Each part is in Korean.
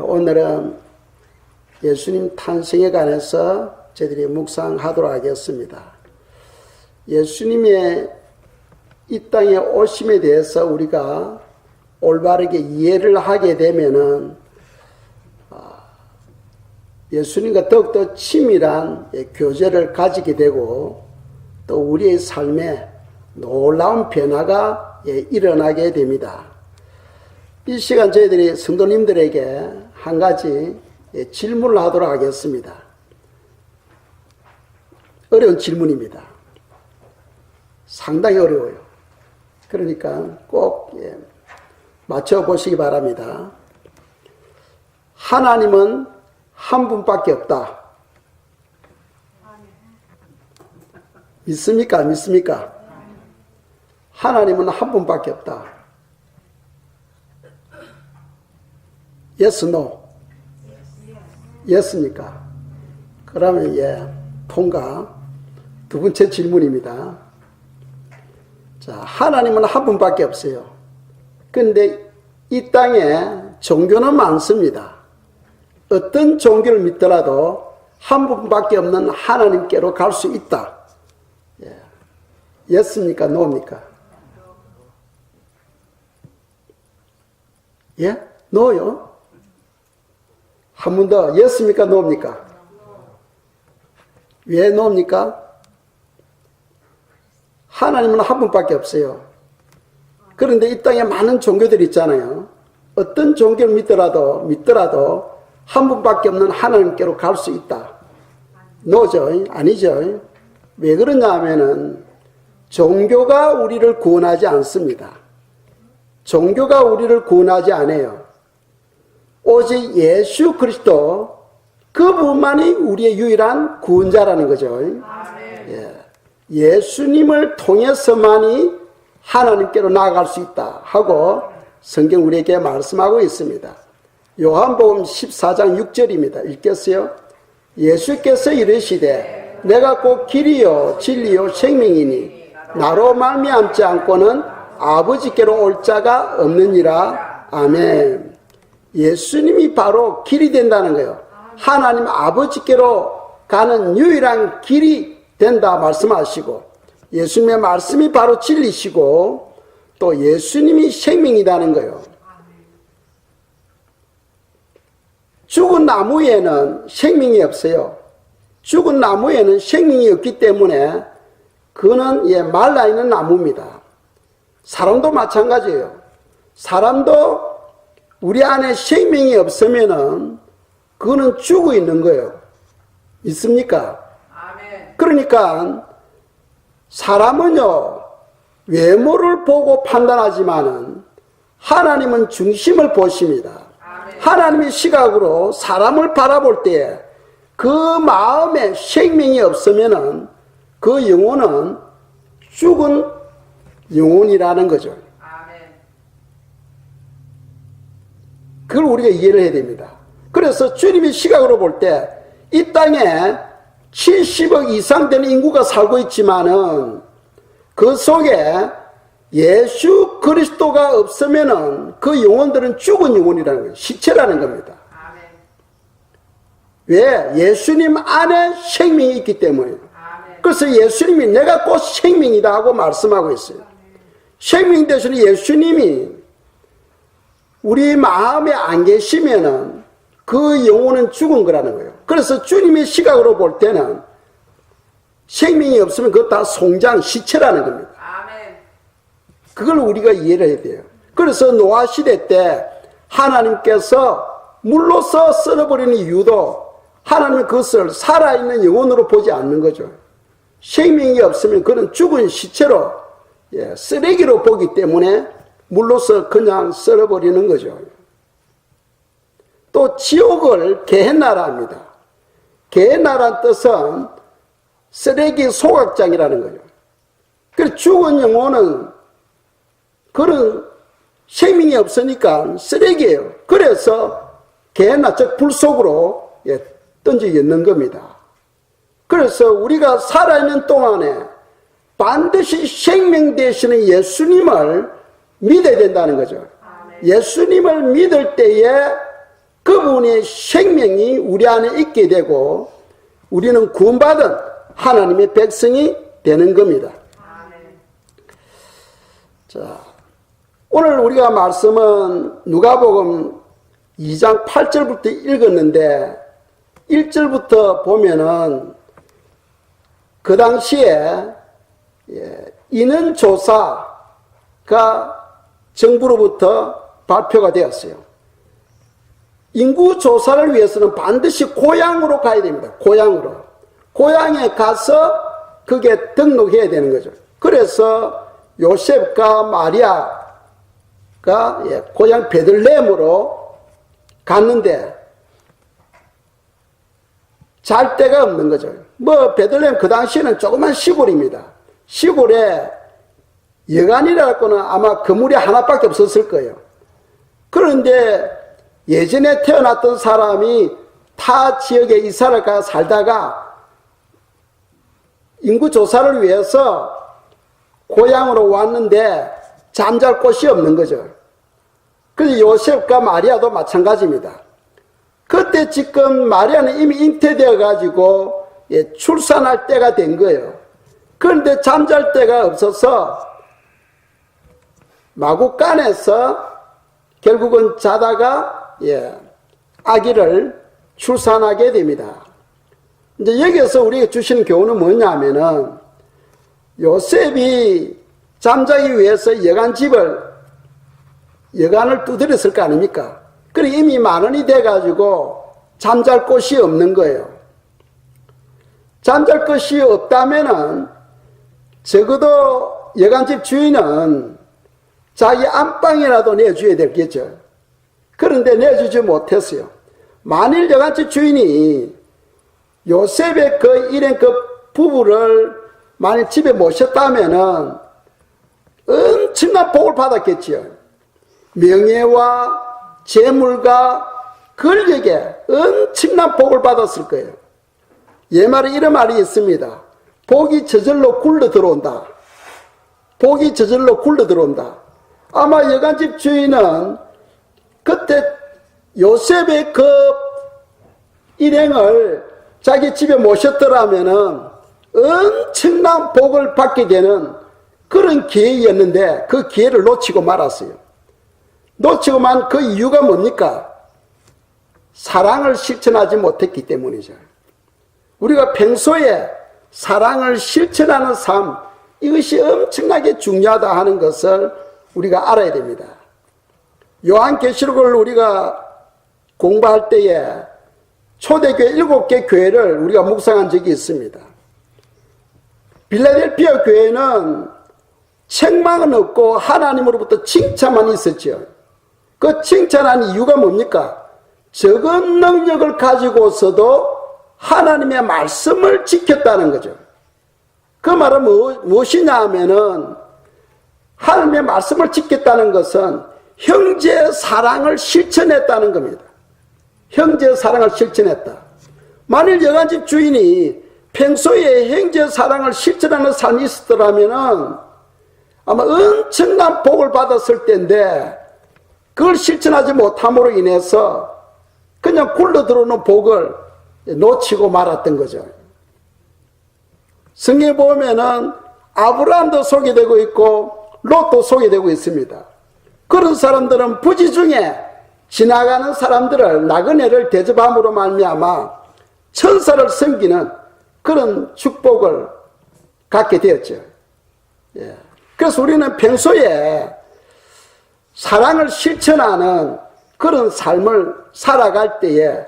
오늘은 예수님 탄생에 관해서 저희들이 묵상하도록 하겠습니다. 예수님의 이 땅에 오심에 대해서 우리가 올바르게 이해를 하게 되면은 예수님과 더욱더 친밀한 교제를 가지게 되고 또 우리의 삶에 놀라운 변화가 일어나게 됩니다. 이 시간 저희들이 성도님들에게 한 가지 질문을 하도록 하겠습니다. 어려운 질문입니다. 상당히 어려워요. 그러니까 꼭 맞춰보시기 바랍니다. 하나님은 한 분밖에 없다. 믿습니까? 믿습니까? 하나님은 한 분밖에 없다. Yes, no? Yes입니까? 그러면 통과. 두 번째 질문입니다. 자, 하나님은 한 분밖에 없어요. 그런데 이 땅에 종교는 많습니다. 어떤 종교를 믿더라도 한 분밖에 없는 하나님께로 갈 수 있다. Yes입니까? No입니까? 예? No요? 한 번 더. Yes입니까? No입니까? 왜 No입니까? 하나님은 한 분밖에 없어요. 그런데 이 땅에 많은 종교들이 있잖아요. 어떤 종교를 믿더라도 한 분밖에 없는 하나님께로 갈 수 있다. No죠? 아니죠? 왜 그러냐 하면은 종교가 우리를 구원하지 않습니다. 종교가 우리를 구원하지 않아요. 오직 예수 그리스도 그분만이 우리의 유일한 구원자라는 거죠. 예수님을 통해서만이 하나님께로 나아갈 수 있다 하고 성경 우리에게 말씀하고 있습니다. 요한복음 14장 6절입니다. 읽겠어요? 예수께서 이르시되 내가 곧 길이요 진리요 생명이니 나로 말미암지 않고는 아버지께로 올 자가 없느니라. 아멘. 예수님이 바로 길이 된다는 거예요. 하나님 아버지께로 가는 유일한 길이 된다 말씀하시고, 예수님의 말씀이 바로 진리시고 또 예수님이 생명이라는 거예요. 죽은 나무에는 생명이 없어요. 죽은 나무에는 생명이 없기 때문에 그는 말라있는 나무입니다. 사람도 마찬가지예요. 사람도 우리 안에 생명이 없으면은 그거는 죽어 있는 거예요. 있습니까? 아멘. 그러니까 사람은요 외모를 보고 판단하지만은 하나님은 중심을 보십니다. 아멘. 하나님의 시각으로 사람을 바라볼 때 그 마음에 생명이 없으면은 그 영혼은 죽은 영혼이라는 거죠. 그걸 우리가 이해를 해야 됩니다. 그래서 주님의 시각으로 볼 때 이 땅에 70억 이상 되는 인구가 살고 있지만은 그 속에 예수 그리스도가 없으면은 그 영혼들은 죽은 영혼이라는 거예요. 시체라는 겁니다. 왜? 예수님 안에 생명이 있기 때문에. 그래서 예수님이 내가 곧 생명이다 하고 말씀하고 있어요. 생명 대신에 예수님이 우리 마음에 안 계시면은 그 영혼은 죽은 거라는 거예요. 그래서 주님의 시각으로 볼 때는 생명이 없으면 그것 다 송장, 시체라는 겁니다. 그걸 우리가 이해를 해야 돼요. 그래서 노아 시대 때 하나님께서 물로서 썰어버리는 이유도 하나님은 그것을 살아있는 영혼으로 보지 않는 거죠. 생명이 없으면 그는 죽은 시체로, 쓰레기로 보기 때문에 물로서 그냥 썰어버리는 거죠. 또 지옥을 게헨나라합니다. 게헨나라는 뜻은 쓰레기 소각장이라는 거죠. 그래서 죽은 영혼은 그런 생명이 없으니까 쓰레기예요. 그래서 게헨나 즉 불 속으로 던져 있는 겁니다. 그래서 우리가 살아있는 동안에 반드시 생명 되시는 예수님을 믿어야 된다는 거죠. 예수님을 믿을 때에 그분의 생명이 우리 안에 있게 되고 우리는 구원받은 하나님의 백성이 되는 겁니다. 자, 오늘 우리가 말씀은 누가복음 2장 8절부터 읽었는데 1절부터 보면은 그 당시에 인원조사가 정부로부터 발표가 되었어요. 인구조사를 위해서는 반드시 고향으로 가야 됩니다. 고향으로. 고향에 가서 그게 등록해야 되는 거죠. 그래서 요셉과 마리아가 고향 베들레헴으로 갔는데 잘 데가 없는 거죠. 베들레헴 그 당시에는 조그만 시골입니다. 시골에 여관이라고는 아마 건물이 하나밖에 없었을 거예요. 그런데 예전에 태어났던 사람이 타 지역에 이사를 가 살다가 인구조사를 위해서 고향으로 왔는데 잠잘 곳이 없는 거죠. 그래서 요셉과 마리아도 마찬가지입니다. 그때 지금 마리아는 이미 잉태되어 가지고 출산할 때가 된 거예요. 그런데 잠잘 데가 없어서 마구간에서 결국은 자다가 아기를 출산하게 됩니다. 이제 여기에서 우리가 주시는 교훈은 뭐냐면은 요셉이 잠자기 위해서 여관을 두드렸을 거 아닙니까? 그래 이미 만원이 돼가지고 잠잘 곳이 없는 거예요. 잠잘 곳이 없다면은 적어도 여관집 주인은 자기 안방이라도 내줘야 되겠죠. 그런데 내주지 못했어요. 만일 여관집 주인이 요셉의 일행 부부를 만일 집에 모셨다면은 엄청난 복을 받았겠지요. 명예와 재물과 권력에 엄청난 복을 받았을 거예요. 옛말에 이런 말이 있습니다. 복이 저절로 굴러 들어온다. 복이 저절로 굴러 들어온다. 아마 여관집 주인은 그때 요셉의 일행을 자기 집에 모셨더라면은 엄청난 복을 받게 되는 그런 기회였는데 그 기회를 놓치고 말았어요. 놓치고만 그 이유가 뭡니까? 사랑을 실천하지 못했기 때문이죠. 우리가 평소에 사랑을 실천하는 삶, 이것이 엄청나게 중요하다 하는 것을 우리가 알아야 됩니다. 요한계시록을 우리가 공부할 때에 초대교회 7개 교회를 우리가 묵상한 적이 있습니다. 빌라델피아 교회는 책망은 없고 하나님으로부터 칭찬만 있었죠. 그 칭찬한 이유가 뭡니까? 적은 능력을 가지고서도 하나님의 말씀을 지켰다는 거죠. 그 말은 무엇이냐 하면은 하나님의 말씀을 지켰다는 것은 형제 사랑을 실천했다는 겁니다. 형제 사랑을 실천했다. 만일 여관집 주인이 평소에 형제 사랑을 실천하는 삶이 있었더라면은 아마 엄청난 복을 받았을 텐데 그걸 실천하지 못함으로 인해서 그냥 굴러 들어오는 복을 놓치고 말았던 거죠. 성경에 보면은 아브라함도 소개되고 있고 롯도 소개되고 있습니다. 그런 사람들은 부지 중에 지나가는 사람들을 나그네를 대접함으로 말미암아 천사를 섬기는 그런 축복을 갖게 되었죠. 그래서 우리는 평소에 사랑을 실천하는 그런 삶을 살아갈 때에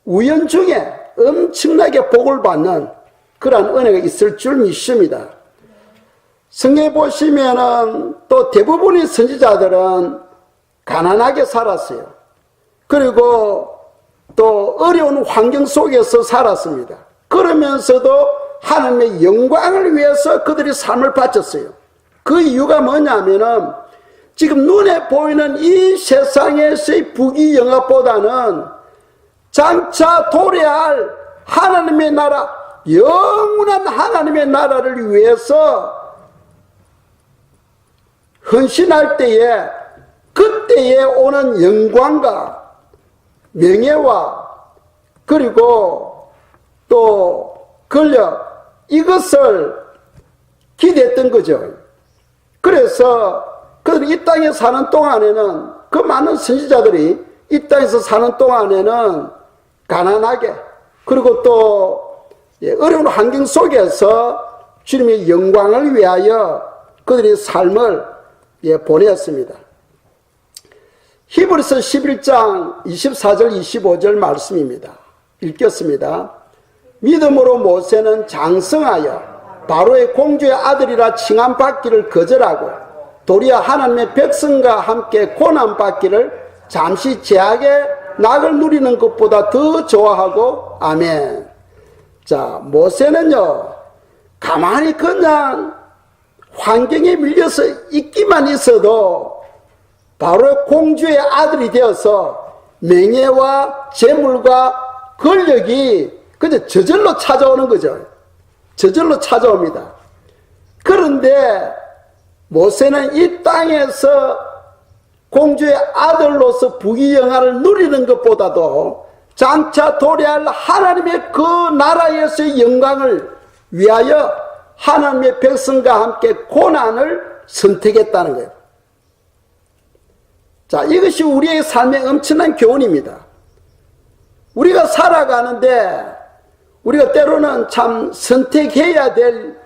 우연 중에 엄청나게 복을 받는 그러한 은혜가 있을 줄 믿습니다. 성경에 보시면은 또 대부분의 선지자들은 가난하게 살았어요. 그리고 또 어려운 환경 속에서 살았습니다. 그러면서도 하나님의 영광을 위해서 그들이 삶을 바쳤어요. 그 이유가 뭐냐면은 지금 눈에 보이는 이 세상에서의 부귀영화보다는 장차 도래할 하나님의 나라, 영원한 하나님의 나라를 위해서 헌신할 때에 그때에 오는 영광과 명예와 그리고 또 권력, 이것을 기대했던 거죠. 그래서 그들이 이 땅에 사는 동안에는, 그 많은 선지자들이 이 땅에서 사는 동안에는 가난하게, 그리고 또 어려운 환경 속에서 주님의 영광을 위하여 그들의 삶을 보냈습니다. 히브리서 11장 24절 25절 말씀입니다. 읽겠습니다. 믿음으로 모세는 장성하여 바로의 공주의 아들이라 칭함받기를 거절하고 도리어 하나님의 백성과 함께 고난받기를 잠시 제약의 낙을 누리는 것보다 더 좋아하고, 아멘. 자, 모세는요, 가만히 그냥 환경에 밀려서 있기만 있어도 바로 공주의 아들이 되어서 명예와 재물과 권력이 그저 저절로 찾아오는 거죠. 저절로 찾아옵니다. 그런데 모세는 이 땅에서 공주의 아들로서 부귀영화를 누리는 것보다도 장차 도래할 하나님의 그 나라에서의 영광을 위하여 하나님의 백성과 함께 고난을 선택했다는 거예요. 자, 이것이 우리의 삶의 엄청난 교훈입니다. 우리가 살아가는데 우리가 때로는 참 선택해야 될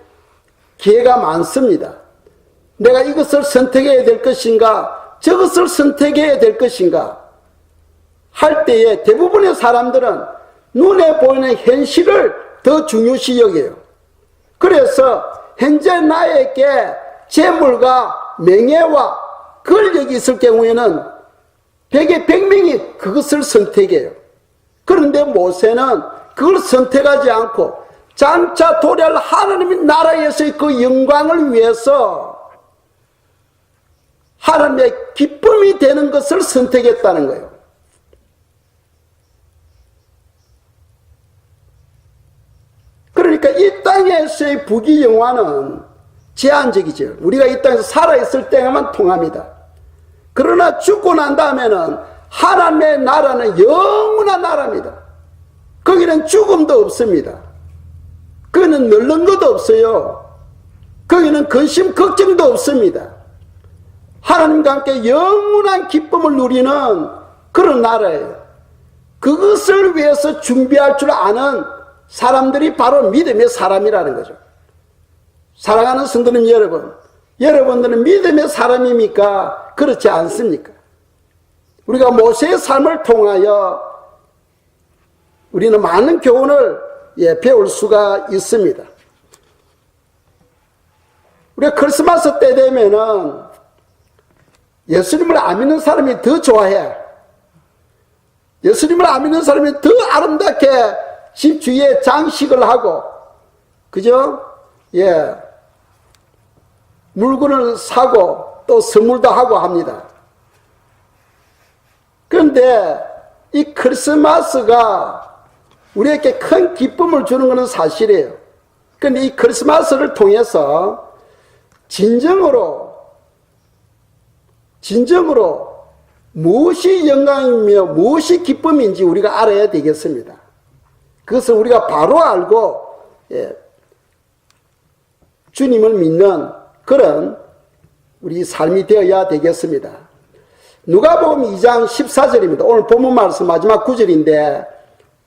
기회가 많습니다. 내가 이것을 선택해야 될 것인가, 저것을 선택해야 될 것인가 할 때에 대부분의 사람들은 눈에 보이는 현실을 더 중요시 여겨요. 그래서 현재 나에게 재물과 명예와 권력이 있을 경우에는 100에 100명이 그것을 선택해요. 그런데 모세는 그걸 선택하지 않고 장차 도래할 하나님의 나라에서의 그 영광을 위해서 하나님의 기쁨이 되는 것을 선택했다는 거예요. 그러니까 이 땅에서의 부귀영화는 제한적이죠. 우리가 이 땅에서 살아있을 때만 통합니다. 그러나 죽고 난 다음에는 하나님의 나라는 영원한 나라입니다. 거기는 죽음도 없습니다. 거기는 늙는 것도 없어요. 거기는 근심 걱정도 없습니다. 하나님과 함께 영원한 기쁨을 누리는 그런 나라예요. 그것을 위해서 준비할 줄 아는 사람들이 바로 믿음의 사람이라는 거죠. 사랑하는 성도님 여러분, 여러분들은 믿음의 사람입니까? 그렇지 않습니까? 우리가 모세의 삶을 통하여 우리는 많은 교훈을 배울 수가 있습니다. 우리가 크리스마스 때 되면은 예수님을 안 믿는 사람이 더 좋아해. 예수님을 안 믿는 사람이 더 아름답게 집 주위에 장식을 하고, 그죠? 물건을 사고 또 선물도 하고 합니다. 그런데 이 크리스마스가 우리에게 큰 기쁨을 주는 것은 사실이에요. 그런데 이 크리스마스를 통해서 진정으로 무엇이 영광이며 무엇이 기쁨인지 우리가 알아야 되겠습니다. 그것을 우리가 바로 알고 주님을 믿는 그런 우리 삶이 되어야 되겠습니다. 누가복음 2장 14절입니다. 오늘 본문 말씀 마지막 9절인데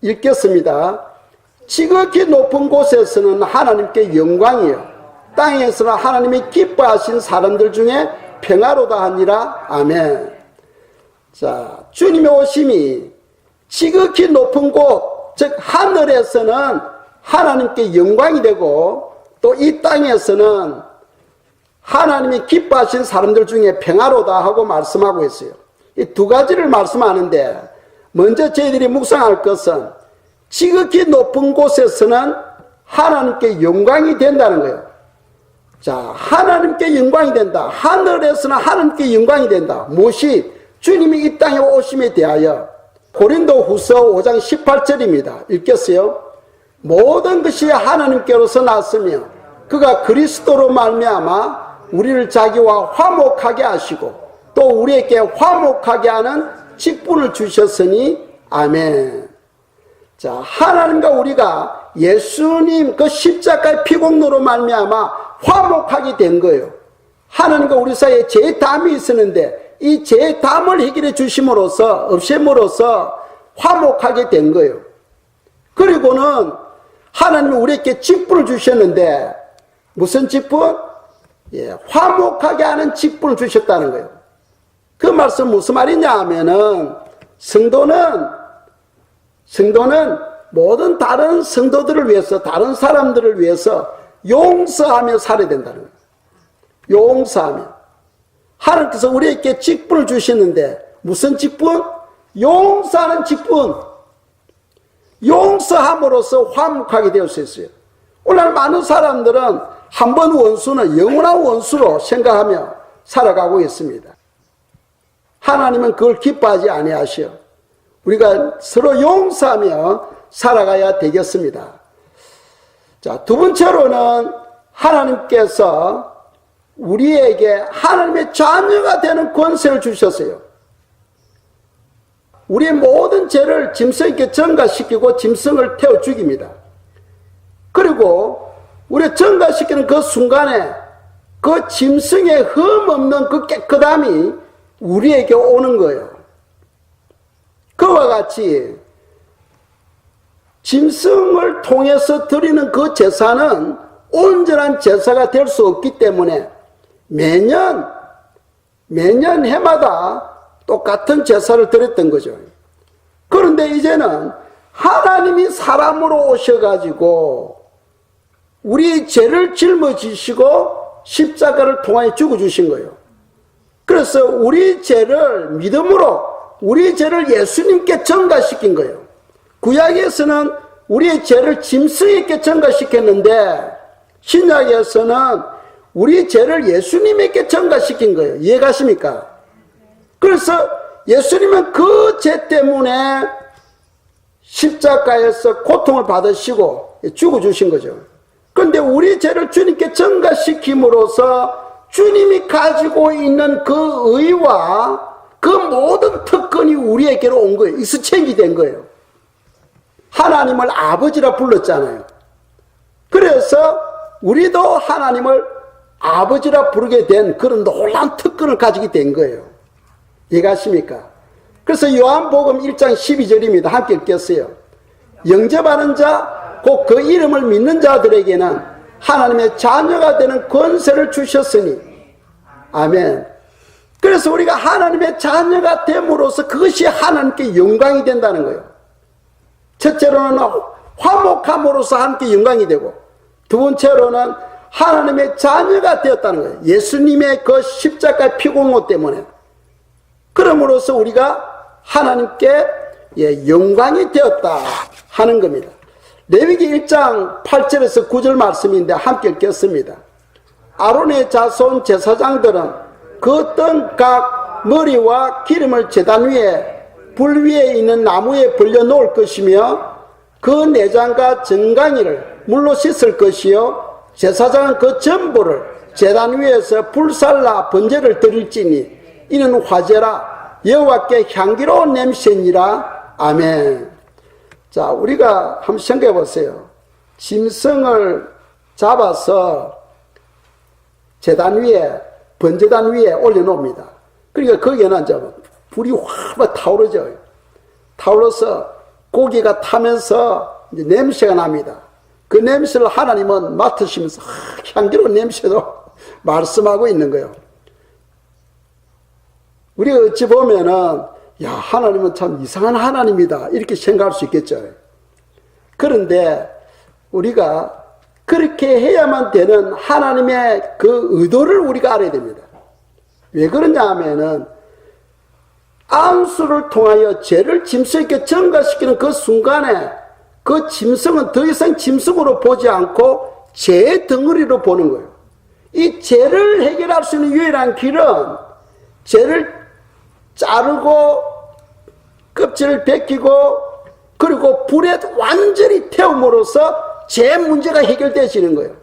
읽겠습니다. 지극히 높은 곳에서는 하나님께 영광이요 땅에서는 하나님이 기뻐하신 사람들 중에 평화로다 하니라. 아멘. 자, 주님의 오심이 지극히 높은 곳, 즉 하늘에서는 하나님께 영광이 되고 또 이 땅에서는 하나님이 기뻐하신 사람들 중에 평화로다 하고 말씀하고 있어요. 이 두 가지를 말씀하는데 먼저 저희들이 묵상할 것은 지극히 높은 곳에서는 하나님께 영광이 된다는 거예요. 자, 하나님께 영광이 된다. 하늘에서는 하나님께 영광이 된다. 무엇이? 주님이 이 땅에 오심에 대하여 고린도후서 5장 18절입니다. 읽겠어요? 모든 것이 하나님께로서 났으며 그가 그리스도로 말미암아 우리를 자기와 화목하게 하시고 또 우리에게 화목하게 하는 직분을 주셨으니 아멘. 자, 하나님과 우리가 예수님 그 십자가의 피공로로 말미암아 화목하게 된 거예요. 하나님과 우리 사이에 죄담이 있었는데 이 죄담을 해결해 주심으로써 없앰으로써 화목하게 된 거예요. 그리고는 하나님이 우리에게 직분을 주셨는데 무슨 직분? 화목하게 하는 직분을 주셨다는 거예요. 그 말씀 무슨 말이냐 하면은 성도는 모든 다른 성도들을 위해서, 다른 사람들을 위해서 용서하며 살아야 된다는 거예요. 용서하며. 하나님께서 우리에게 직분을 주시는데 무슨 직분? 용서하는 직분. 용서함으로써 화목하게 될 수 있어요. 오늘 많은 사람들은 한 번 원수는 영원한 원수로 생각하며 살아가고 있습니다. 하나님은 그걸 기뻐하지 아니하시오. 우리가 서로 용서하며 살아가야 되겠습니다. 자, 두 번째로는 하나님께서 우리에게 하나님의 자녀가 되는 권세를 주셨어요. 우리의 모든 죄를 짐승에게 전가시키고 짐승을 태워 죽입니다. 그리고 우리를 전가시키는 그 순간에 그 짐승의 흠 없는 그 깨끗함이 우리에게 오는 거예요. 그와 같이 짐승을 통해서 드리는 그 제사는 온전한 제사가 될 수 없기 때문에 매년 해마다 똑같은 제사를 드렸던 거죠. 그런데 이제는 하나님이 사람으로 오셔가지고 우리 죄를 짊어지시고 십자가를 통하여 죽어주신 거예요. 그래서 우리 죄를 믿음으로 우리 죄를 예수님께 전가시킨 거예요. 구약에서는 우리의 죄를 짐승에게 전가시켰는데 신약에서는 우리 죄를 예수님에게 전가시킨 거예요. 이해가십니까? 그래서 예수님은 그 죄 때문에 십자가에서 고통을 받으시고 죽어주신 거죠. 그런데 우리 죄를 주님께 전가시킴으로써 주님이 가지고 있는 그 의와 그 모든 특권이 우리에게로 온 거예요. 익스체인지 된 거예요. 하나님을 아버지라 불렀잖아요. 그래서 우리도 하나님을 아버지라 부르게 된 그런 놀라운 특권을 가지게 된 거예요. 이해가십니까? 그래서 요한복음 1장 12절입니다. 함께 읽겠어요. 영접하는 자, 곧 그 이름을 믿는 자들에게는 하나님의 자녀가 되는 권세를 주셨으니. 아멘. 그래서 우리가 하나님의 자녀가 됨으로써 그것이 하나님께 영광이 된다는 거예요. 첫째로는 화목함으로써 함께 영광이 되고, 두 번째로는 하나님의 자녀가 되었다는 거예요. 예수님의 그 십자가 피공로 때문에. 그럼으로써 우리가 하나님께 영광이 되었다 하는 겁니다. 레위기 1장 8절에서 9절 말씀인데 함께 읽겠습니다. 아론의 자손 제사장들은 그 뜰각 머리와 기름을 제단 위에 불 위에 있는 나무에 벌려 놓을 것이며 그 내장과 정강이를 물로 씻을 것이요 제사장은 그 전부를 제단 위에서 불살라 번제를 드릴지니 이는 화제라 여호와께 향기로운 냄새니라. 아멘. 자, 우리가 한번 생각해 보세요. 짐승을 잡아서 제단 위에, 번제단 위에 올려놓습니다. 그러니까 거기에는 이제 불이 확 타오르죠. 타오르서 고기가 타면서 이제 냄새가 납니다. 그 냄새를 하나님은 맡으시면서 향기로운 냄새도 말씀하고 있는 거예요. 우리가 어찌 보면은 야, 하나님은 참 이상한 하나님이다 이렇게 생각할 수 있겠죠. 그런데 우리가 그렇게 해야만 되는 하나님의 그 의도를 우리가 알아야 됩니다. 왜 그러냐 하면은 안수를 통하여 죄를 짐승에게 전가시키는 그 순간에 그 짐승은 더 이상 짐승으로 보지 않고 죄의 덩어리로 보는 거예요. 이 죄를 해결할 수 있는 유일한 길은 죄를 자르고 껍질을 벗기고 그리고 불에 완전히 태움으로써 죄 문제가 해결되어지는 거예요.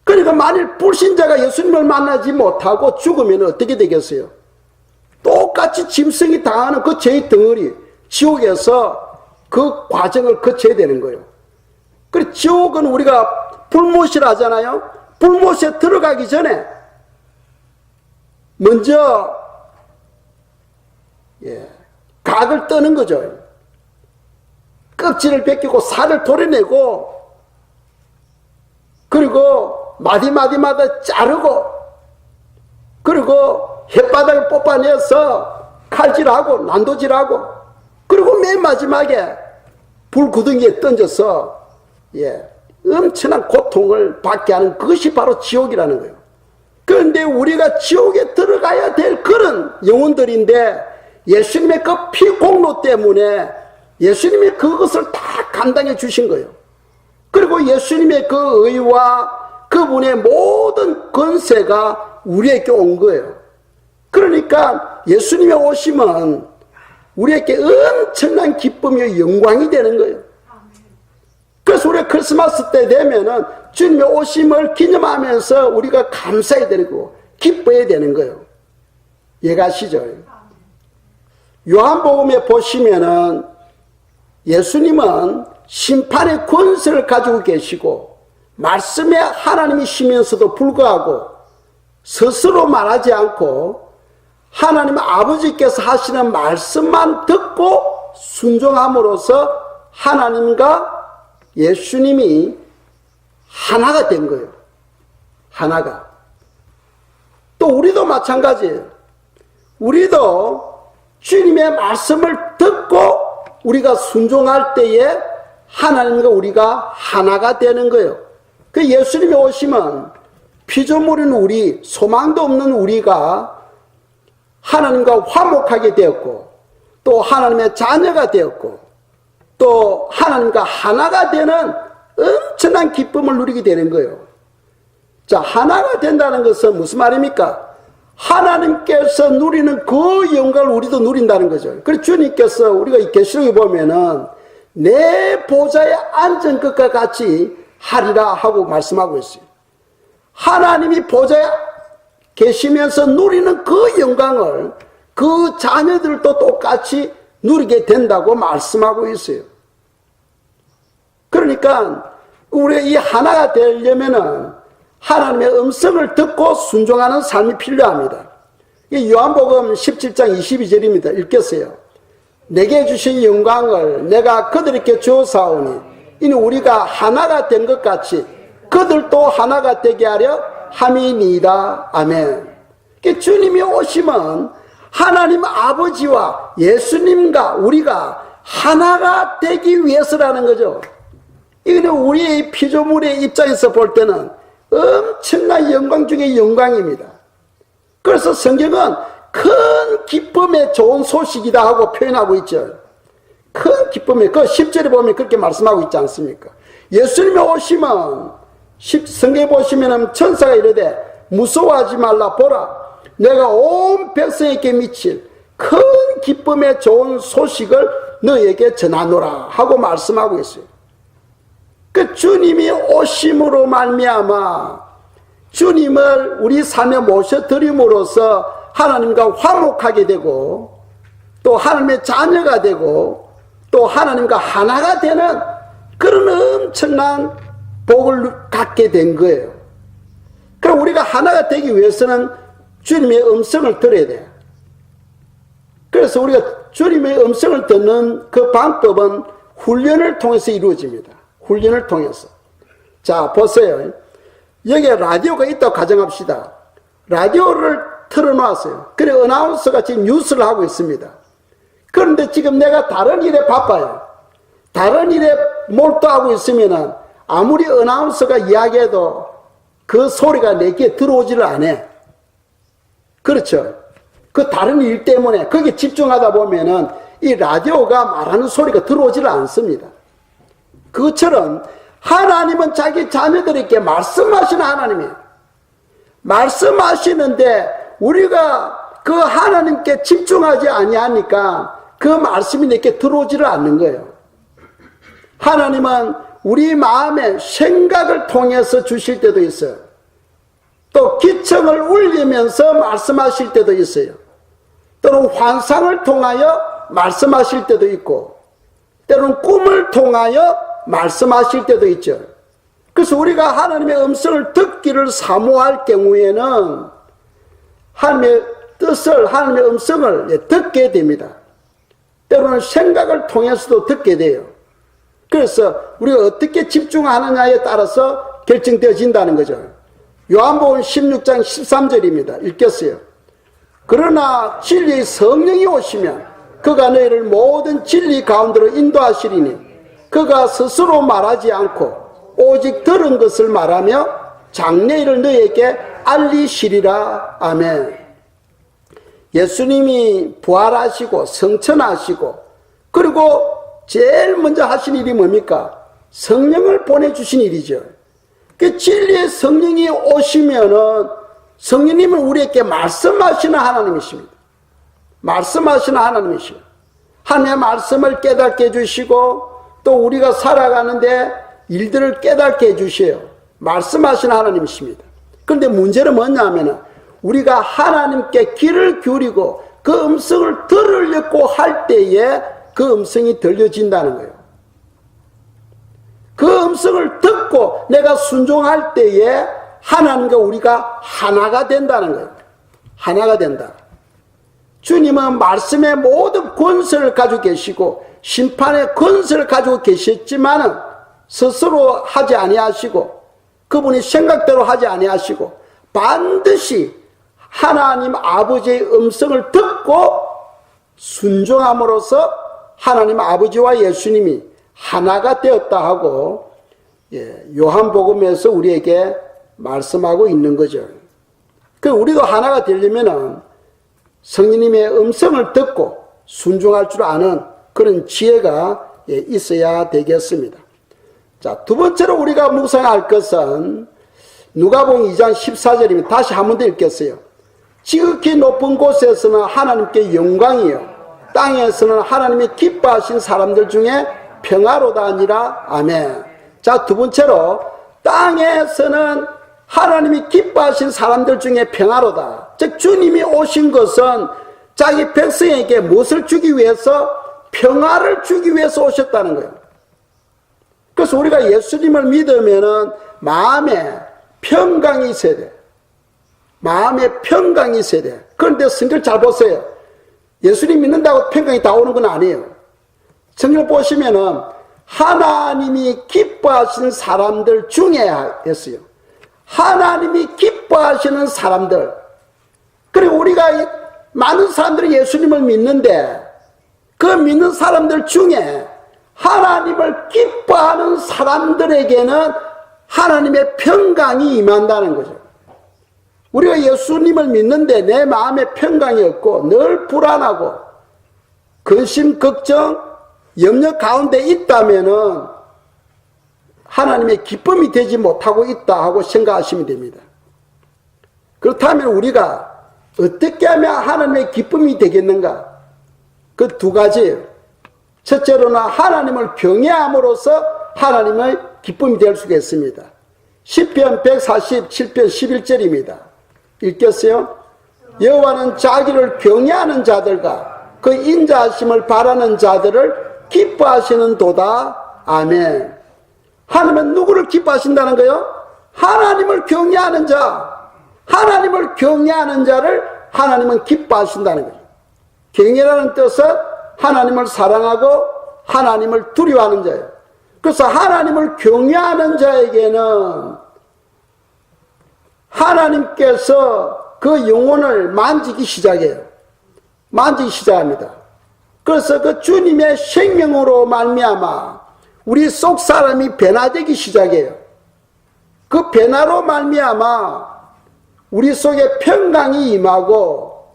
그러니까 만일 불신자가 예수님을 만나지 못하고 죽으면 어떻게 되겠어요? 똑같이 짐승이 당하는 그 죄의 덩어리, 지옥에서 그 과정을 거쳐야 되는 거예요. 그리고 지옥은 우리가 불못이라 하잖아요. 불못에 들어가기 전에 먼저 각을 떠는 거죠. 껍질을 벗기고 살을 도려내고, 그리고 마디마디마다 자르고, 그리고 혓바닥을 뽑아내서 칼질하고 난도질하고, 그리고 맨 마지막에 불구덩이에 던져서 엄청난 고통을 받게 하는 그것이 바로 지옥이라는 거예요. 그런데 우리가 지옥에 들어가야 될 그런 영혼들인데, 예수님의 그 피공로 때문에 예수님이 그것을 다 감당해 주신 거예요. 그리고 예수님의 그 의와 그분의 모든 권세가 우리에게 온 거예요. 그러니까 예수님의 오심은 우리에게 엄청난 기쁨이요 영광이 되는 거예요. 그래서 우리가 크리스마스 때 되면은 주님의 오심을 기념하면서 우리가 감사해야 되고 기뻐해야 되는 거예요. 이해가시죠? 요한복음에 보시면은 예수님은 심판의 권세를 가지고 계시고 말씀에 하나님이시면서도 불구하고 스스로 말하지 않고 하나님 아버지께서 하시는 말씀만 듣고 순종함으로써 하나님과 예수님이 하나가 된 거예요. 하나가. 또 우리도 마찬가지예요. 우리도 주님의 말씀을 듣고 우리가 순종할 때에 하나님과 우리가 하나가 되는 거예요. 그 예수님이 오시면 피조물인 우리, 소망도 없는 우리가 하나님과 화목하게 되었고, 또 하나님의 자녀가 되었고, 또 하나님과 하나가 되는 엄청난 기쁨을 누리게 되는 거예요. 자, 하나가 된다는 것은 무슨 말입니까? 하나님께서 누리는 그 영광을 우리도 누린다는 거죠. 그래서 주님께서 우리가 이 계시록에 보면은 내 보좌에 앉은 것과 같이 하리라 하고 말씀하고 있어요. 하나님이 보좌에 계시면서 누리는 그 영광을 그 자녀들도 똑같이 누리게 된다고 말씀하고 있어요. 그러니까 우리가 이 하나가 되려면은 하나님의 음성을 듣고 순종하는 삶이 필요합니다. 이 요한복음 17장 22절입니다. 읽겠어요. 내게 주신 영광을 내가 그들에게 주었사오니 이는 우리가 하나가 된 것 같이 그들도 하나가 되게 하려 함이니이다. 아멘. 주님이 오시면 하나님 아버지와 예수님과 우리가 하나가 되기 위해서라는 거죠. 이거는 우리의 피조물의 입장에서 볼 때는 엄청난 영광 중에 영광입니다. 그래서 성경은 큰 기쁨의 좋은 소식이다 하고 표현하고 있죠. 큰 기쁨의, 그 10절에 보면 그렇게 말씀하고 있지 않습니까? 예수님이 오시면 성경에 보시면 천사가 이르되 무서워하지 말라. 보라 내가 온 백성에게 미칠 큰 기쁨의 좋은 소식을 너에게 전하노라 하고 말씀하고 있어요. 그 주님이 오심으로 말미암아 주님을 우리 삶에 모셔드림으로써 하나님과 화목하게 되고 또 하나님의 자녀가 되고 또 하나님과 하나가 되는 그런 엄청난 복을 갖게 된 거예요. 그럼 우리가 하나가 되기 위해서는 주님의 음성을 들어야 돼요. 그래서 우리가 주님의 음성을 듣는 그 방법은 훈련을 통해서 이루어집니다. 훈련을 통해서. 자, 보세요. 여기에 라디오가 있다고 가정합시다. 라디오를 틀어놨어요. 그래, 어나운서가 지금 뉴스를 하고 있습니다. 그런데 지금 내가 다른 일에 바빠요. 다른 일에 몰두하고 있으면은 아무리 어나운서가 이야기해도 그 소리가 내게 들어오지를 않아. 그렇죠. 그 다른 일 때문에 거기에 집중하다 보면은 이 라디오가 말하는 소리가 들어오지를 않습니다. 그것처럼 하나님은 자기 자녀들에게 말씀하시는 하나님이에요. 말씀하시는데 우리가 그 하나님께 집중하지 아니하니까 그 말씀이 내게 들어오지를 않는 거예요. 하나님은 우리 마음의 생각을 통해서 주실 때도 있어요. 또 기청을 울리면서 말씀하실 때도 있어요. 또 때로는 환상을 통하여 말씀하실 때도 있고 때로는 꿈을 통하여 말씀하실 때도 있죠. 그래서 우리가 하나님의 음성을 듣기를 사모할 경우에는 하나님의 뜻을, 하나님의 음성을 듣게 됩니다. 때로는 생각을 통해서도 듣게 돼요. 그래서 우리가 어떻게 집중하느냐에 따라서 결정되어진다는 거죠. 요한복음 16장 13절입니다. 읽겠어요. 그러나 진리의 성령이 오시면 그가 너희를 모든 진리 가운데로 인도하시리니 그가 스스로 말하지 않고 오직 들은 것을 말하며 장래일을 너희에게 알리시리라. 아멘. 예수님이 부활하시고 성천하시고 그리고 제일 먼저 하신 일이 뭡니까? 성령을 보내주신 일이죠. 그 진리의 성령이 오시면은 성령님은 우리에게 말씀하시는 하나님이십니다. 말씀하시는 하나님이시죠. 하나님의 말씀을 깨닫게 해주시고 또 우리가 살아가는데 일들을 깨닫게 해주셔요. 말씀하시는 하나님이십니다. 그런데 문제는 뭐냐면 우리가 하나님께 귀를 기울이고 그 음성을 들으려고 할 때에 그 음성이 들려진다는 거예요. 그 음성을 듣고 내가 순종할 때에 하나님과 우리가 하나가 된다는 거예요. 하나가 된다. 주님은 말씀의 모든 권세를 가지고 계시고 심판의 권세를 가지고 계셨지만은 스스로 하지 아니하시고 그분이 생각대로 하지 아니하시고 반드시 하나님 아버지의 음성을 듣고 순종함으로써 하나님 아버지와 예수님이 하나가 되었다 하고 요한복음에서 우리에게 말씀하고 있는 거죠. 그 우리도 하나가 되려면은 성령님의 음성을 듣고 순종할 줄 아는 그런 지혜가 있어야 되겠습니다. 자, 두 번째로 우리가 묵상할 것은 누가복음 2장 14절입니다. 다시 한 번 더 읽겠어요. 지극히 높은 곳에서는 하나님께 영광이요 땅에서는 하나님이 기뻐하신 사람들 중에 평화로다 아니라. 아멘. 자, 두 번째로 땅에서는 하나님이 기뻐하신 사람들 중에 평화로다. 즉 주님이 오신 것은 자기 백성에게 무엇을 주기 위해서? 평화를 주기 위해서 오셨다는 거예요. 그래서 우리가 예수님을 믿으면은 마음에 평강이 있어야 돼. 마음에 평강이 있어야 돼. 그런데 성경 잘 보세요. 예수님 믿는다고 평강이 다 오는 건 아니에요. 성경을 보시면은 하나님이 기뻐하시는 사람들 중에 했어요. 하나님이 기뻐하시는 사람들. 그리고 우리가 많은 사람들이 예수님을 믿는데 그 믿는 사람들 중에 하나님을 기뻐하는 사람들에게는 하나님의 평강이 임한다는 거죠. 우리가 예수님을 믿는데 내 마음에 평강이 없고 늘 불안하고 근심, 걱정, 염려 가운데 있다면은 하나님의 기쁨이 되지 못하고 있다 하고 생각하시면 됩니다. 그렇다면 우리가 어떻게 하면 하나님의 기쁨이 되겠는가? 그 두 가지예요. 첫째로는 하나님을 경외함으로써 하나님의 기쁨이 될 수가 있습니다. 시편 147편 11절입니다. 읽겠어요? 여호와는 자기를 경외하는 자들과 그 인자하심을 바라는 자들을 기뻐하시는 도다. 아멘. 하나님은 누구를 기뻐하신다는 거예요? 하나님을 경외하는 자. 하나님을 경외하는 자를 하나님은 기뻐하신다는 거예요. 경외라는 뜻은 하나님을 사랑하고 하나님을 두려워하는 자예요. 그래서 하나님을 경외하는 자에게는 하나님께서 그 영혼을 만지기 시작해요. 만지기 시작합니다. 그래서 그 주님의 생명으로 말미암아 우리 속 사람이 변화되기 시작해요. 그 변화로 말미암아 우리 속에 평강이 임하고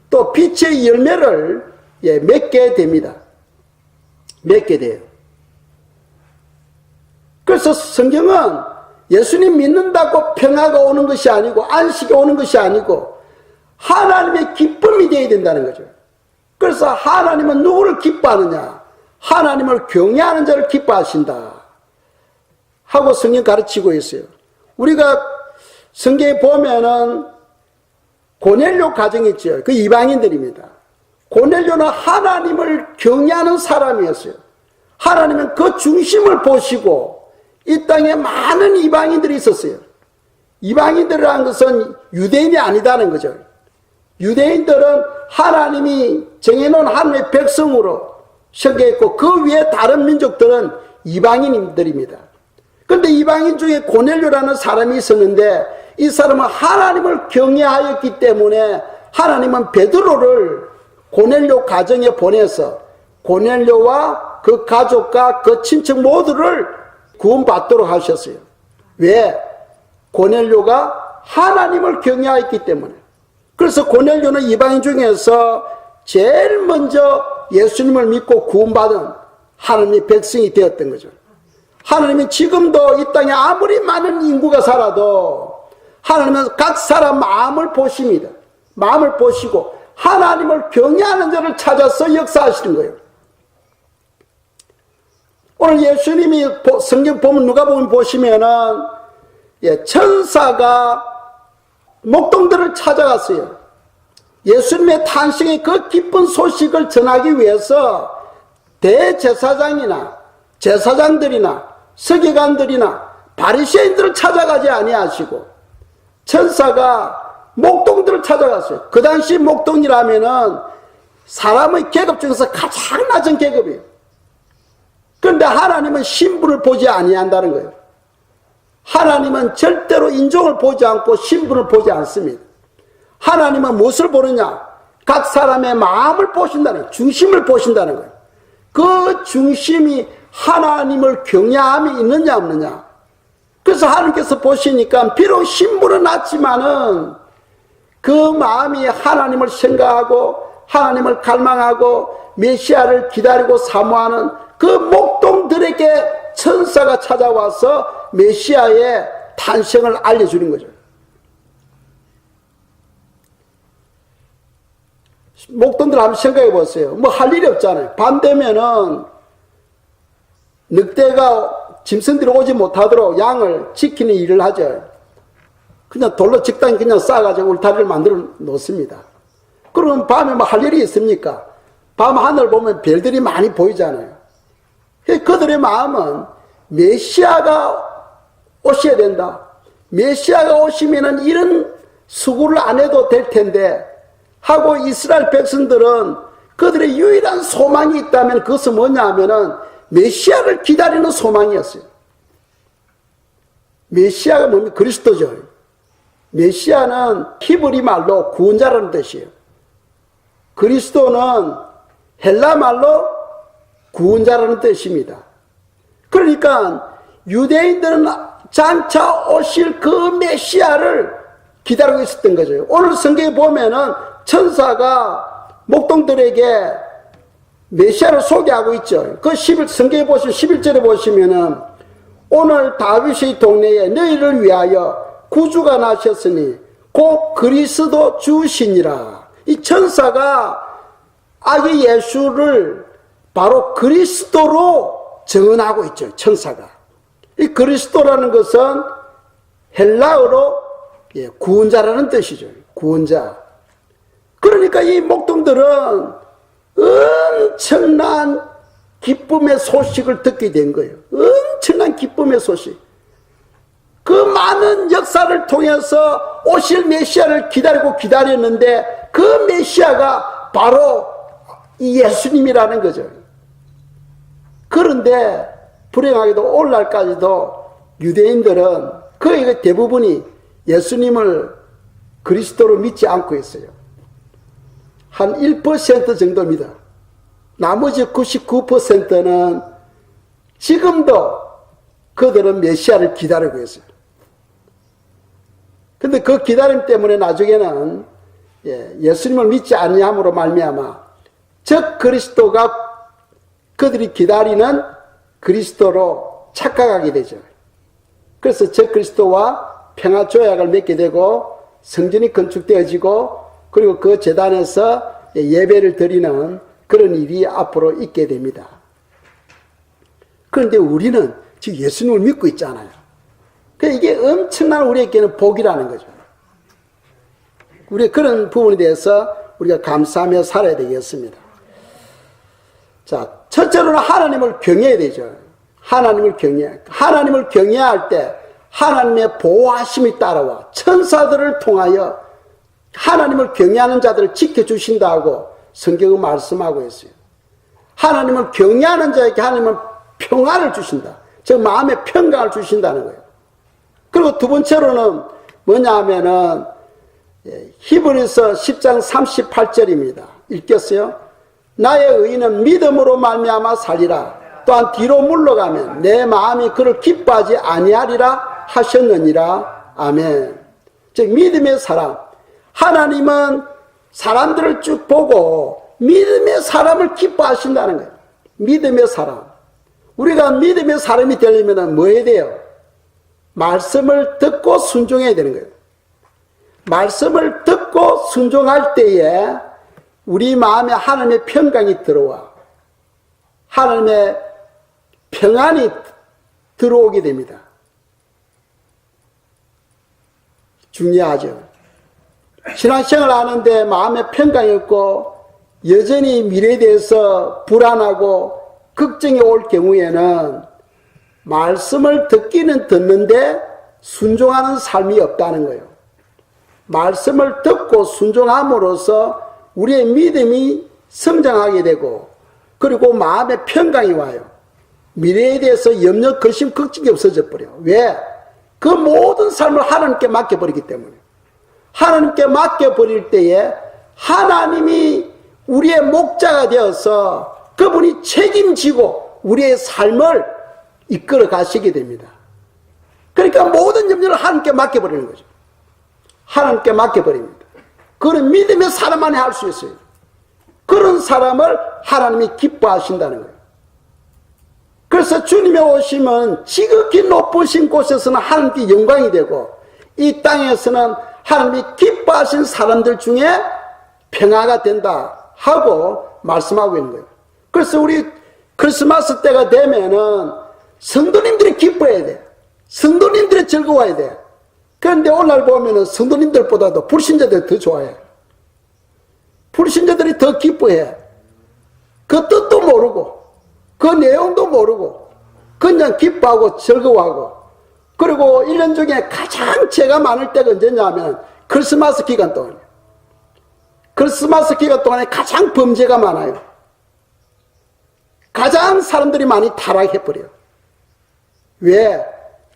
또 빛의 열매를 맺게 됩니다. 맺게 돼요. 그래서 성경은 예수님 믿는다고 평화가 오는 것이 아니고 안식이 오는 것이 아니고 하나님의 기쁨이 되어야 된다는 거죠. 그래서 하나님은 누구를 기뻐하느냐? 하나님을 경외하는 자를 기뻐하신다 하고 성경 가르치고 있어요. 우리가 성경에 보면은 고넬료 가정이 있죠. 그 이방인들입니다. 고넬료는 하나님을 경외하는 사람이었어요. 하나님은 그 중심을 보시고 이 땅에 많은 이방인들이 있었어요. 이방인들이라는 것은 유대인이 아니다는 거죠. 유대인들은 하나님이 정해놓은 하나님의 백성으로 섬겨있고 그 위에 다른 민족들은 이방인들입니다. 그런데 이방인 중에 고넬료라는 사람이 있었는데 이 사람은 하나님을 경외하였기 때문에 하나님은 베드로를 고넬료 가정에 보내서 고넬료와 그 가족과 그 친척 모두를 구원받도록 하셨어요. 왜? 고넬료가 하나님을 경외하였기 때문에. 그래서 고넬료는 이방인 중에서 제일 먼저 예수님을 믿고 구원받은 하나님의 백성이 되었던 거죠. 하나님은 지금도 이 땅에 아무리 많은 인구가 살아도 하나님은 각 사람 마음을 보십니다. 마음을 보시고 하나님을 경외하는 자를 찾아서 역사하시는 거예요. 오늘 예수님이 성경 보면 누가복음 보시면은 천사가 목동들을 찾아갔어요. 예수님의 탄생의 그 기쁜 소식을 전하기 위해서 대제사장이나 제사장들이나 서기관들이나 바리새인들을 찾아가지 아니하시고 천사가 목동들을 찾아갔어요. 그 당시 목동이라면은 사람의 계급 중에서 가장 낮은 계급이에요. 그런데 하나님은 신분을 보지 아니한다는 거예요. 하나님은 절대로 인종을 보지 않고 신분을 보지 않습니다. 하나님은 무엇을 보느냐? 각 사람의 마음을 보신다는 거예요. 중심을 보신다는 거예요. 그 중심이 하나님을 경외함이 있느냐 없느냐. 그래서 하나님께서 보시니까 비록 신분은 낮지만은 그 마음이 하나님을 생각하고 하나님을 갈망하고 메시아를 기다리고 사모하는 그 목동들에게 천사가 찾아와서 메시아의 탄생을 알려주는 거죠. 목동들 한번 생각해 보세요. 뭐 할 일이 없잖아요. 밤 되면은 늑대가 짐승들이 오지 못하도록 양을 지키는 일을 하죠. 그냥 돌로 적당히 그냥 쌓아가지고 울타리를 만들어 놓습니다. 그러면 밤에 뭐 할 일이 있습니까? 밤 하늘 보면 별들이 많이 보이잖아요. 그들의 마음은 메시아가 오셔야 된다. 메시아가 오시면은 이런 수고를 안 해도 될 텐데 하고 이스라엘 백성들은 그들의 유일한 소망이 있다면 그것은 뭐냐 하면은 메시아를 기다리는 소망이었어요. 메시아가 뭡니까? 그리스도죠. 메시아는 히브리 말로 구원자라는 뜻이에요. 그리스도는 헬라 말로 구원자라는 뜻입니다. 그러니까 유대인들은 장차 오실 그 메시아를 기다리고 있었던 거죠. 오늘 성경에 보면은 천사가 목동들에게 메시아를 소개하고 있죠. 그 성경에 보시면 11절에 보시면은 오늘 다윗의 동네에 너희를 위하여 구주가 나셨으니 곧 그리스도 주시니라. 이 천사가 아기 예수를 바로 그리스도로 정언하고 있죠. 천사가. 이 그리스도라는 것은 헬라어로 구원자라는 뜻이죠. 구원자. 그러니까 이 목동들은 엄청난 기쁨의 소식을 듣게 된 거예요. 엄청난 기쁨의 소식. 그 많은 역사를 통해서 오실 메시아를 기다렸는데 그 메시아가 바로 이 예수님이라는 거죠. 그런데 불행하게도 오늘날까지도 유대인들은 거의 대부분이 예수님을 그리스도로 믿지 않고 있어요. 한 1% 정도입니다. 나머지 99%는 지금도 그들은 메시아를 기다리고 있어요. 근데 그 기다림 때문에 나중에는 예수님을 믿지 아니함으로 말미암아 적 그리스도가 그들이 기다리는 그리스도로 착각하게 되죠. 그래서 적 그리스도와 평화 조약을 맺게 되고 성전이 건축되어지고 그리고 그 제단에서 예배를 드리는 그런 일이 앞으로 있게 됩니다. 그런데 우리는 지금 예수님을 믿고 있잖아요. 그러니까 이게 엄청난 우리에게는 복이라는 거죠. 우리 그런 부분에 대해서 우리가 감사하며 살아야 되겠습니다. 자, 첫째로는 하나님을 경외해야 되죠. 하나님을 경외할 때 하나님의 보호하심이 따라와 천사들을 통하여 하나님을 경외하는 자들을 지켜주신다고 성경은 말씀하고 있어요. 하나님을 경외하는 자에게 하나님은 평안을 주신다. 즉 마음의 평강을 주신다는 거예요. 그리고 두 번째로는 뭐냐 하면은 히브리서 10장 38절입니다. 읽겠어요? 나의 의인은 믿음으로 말미암아 살리라. 또한 뒤로 물러가면 내 마음이 그를 기뻐하지 아니하리라 하셨느니라. 아멘. 즉 믿음의 사람. 하나님은 사람들을 쭉 보고 믿음의 사람을 기뻐하신다는 거예요. 믿음의 사람. 우리가 믿음의 사람이 되려면 뭐 해야 돼요? 말씀을 듣고 순종해야 되는 거예요. 말씀을 듣고 순종할 때에 우리 마음에 하나님의 평강이 들어와 하나님의 평안이 들어오게 됩니다. 중요하죠. 신앙생활을 하는데 마음에 평강이 없고 여전히 미래에 대해서 불안하고 걱정이 올 경우에는 말씀을 듣기는 듣는데 순종하는 삶이 없다는 거예요. 말씀을 듣고 순종함으로써 우리의 믿음이 성장하게 되고 그리고 마음의 평강이 와요. 미래에 대해서 염려, 근심, 걱정이 없어져 버려요. 왜? 그 모든 삶을 하나님께 맡겨버리기 때문에. 하나님께 맡겨버릴 때에 하나님이 우리의 목자가 되어서 그분이 책임지고 우리의 삶을 이끌어 가시게 됩니다. 그러니까 모든 염려를 하나님께 맡겨버리는 거죠. 하나님께 맡겨버립니다. 그런 믿음의 사람만이 할 수 있어요. 그런 사람을 하나님이 기뻐하신다는 거예요. 그래서 주님의 오심은 지극히 높으신 곳에서는 하나님께 영광이 되고 이 땅에서는 하나님이 기뻐하신 사람들 중에 평화가 된다 하고 말씀하고 있는 거예요. 그래서 우리 크리스마스 때가 되면은 성도님들이 기뻐해야 돼. 성도님들이 즐거워야 돼. 그런데 오늘 보면은 성도님들보다도 불신자들이 더 좋아해. 불신자들이 더 기뻐해. 그 뜻도 모르고 그 내용도 모르고 그냥 기뻐하고 즐거워하고 그리고 1년 중에 가장 죄가 많을 때가 언제냐면 크리스마스 기간 동안이에요. 크리스마스 기간 동안에 가장 범죄가 많아요. 가장 사람들이 많이 타락해버려요. 왜?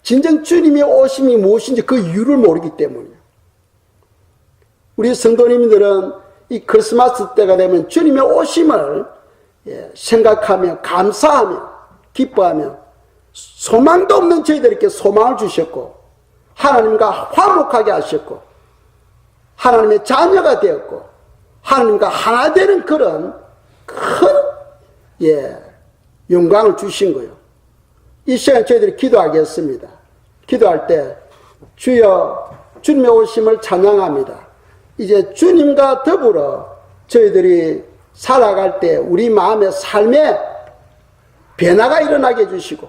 진정 주님의 오심이 무엇인지 그 이유를 모르기 때문이에요. 우리 성도님들은 이 크리스마스 때가 되면 주님의 오심을 생각하며 감사하며 기뻐하며 소망도 없는 저희들에게 소망을 주셨고 하나님과 화목하게 하셨고 하나님의 자녀가 되었고 하나님과 하나 되는 그런 큰 영광을 주신 거예요. 이 시간에 저희들이 기도하겠습니다. 기도할 때 주여 주님의 오심을 찬양합니다. 이제 주님과 더불어 저희들이 살아갈 때 우리 마음의 삶에 변화가 일어나게 해주시고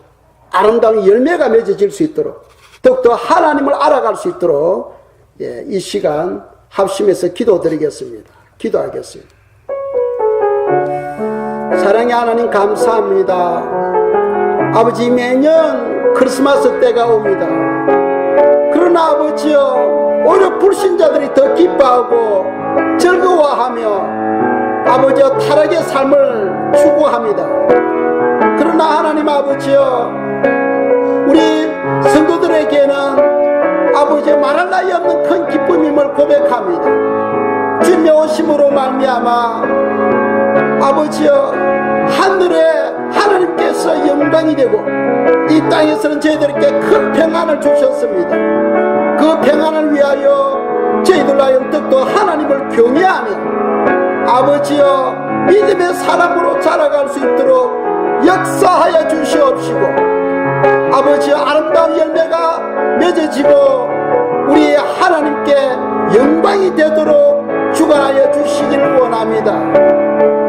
아름다운 열매가 맺어질 수 있도록 더욱더 하나님을 알아갈 수 있도록 이 시간 합심해서 기도드리겠습니다. 기도하겠습니다. 사랑의 하나님 감사합니다. 아버지 매년 크리스마스 때가 옵니다. 그러나 아버지여 오히려 불신자들이 더 기뻐하고 즐거워하며 아버지여 타락의 삶을 추구합니다. 그러나 하나님 아버지여 우리 성도들에게는 아버지여 말할 나위 없는 큰 기쁨임을 고백합니다. 주님의 오심으로 말미암아 아버지여 하늘에 하나님께서 영광이 되고 이 땅에서는 저희들에게 큰 평안을 주셨습니다. 그 평안을 위하여 저희들 하여 뜻도 하나님을 경외하며 아버지여 믿음의 사람으로 자라갈 수 있도록 역사하여 주시옵시고 아버지여 아름다운 열매가 맺어지고 우리 하나님께 영광이 되도록 주관하여 주시기를 원합니다.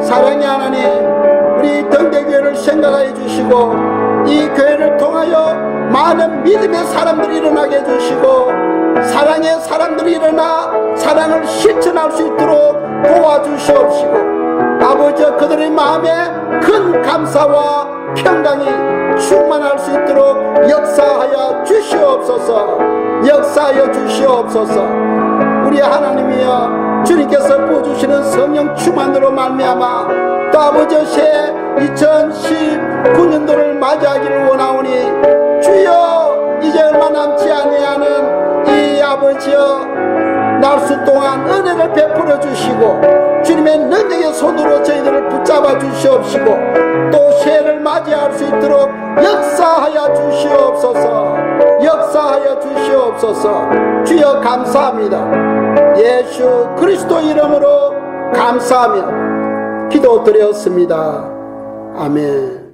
사랑의 하나님 우리 등대교회를 생각하여 주시고 이 교회를 통하여 많은 믿음의 사람들이 일어나게 해주시고 사랑의 사람들이 일어나 사랑을 실천할 수 있도록 도와주시옵시고 아버지 그들의 마음에 큰 감사와 평강이 충만할 수 있도록 역사하여 주시옵소서. 역사하여 주시옵소서. 우리 하나님이여 주님께서 부어주시는 성령 충만으로 말미암아 또 아버지 새 2019년도를 맞이하기를 원하오니 주여 이제 얼마 남지 아니하는 이 아버지여 날수 동안 은혜를 베풀어 주시고 주님의 능력의 손으로 저희들을 붙잡아 주시옵시고 또 새해를 맞이할 수 있도록 역사하여 주시옵소서. 역사하여 주시옵소서. 주여 감사합니다. 예수 그리스도 이름으로 감사하며 기도드렸습니다. 아멘.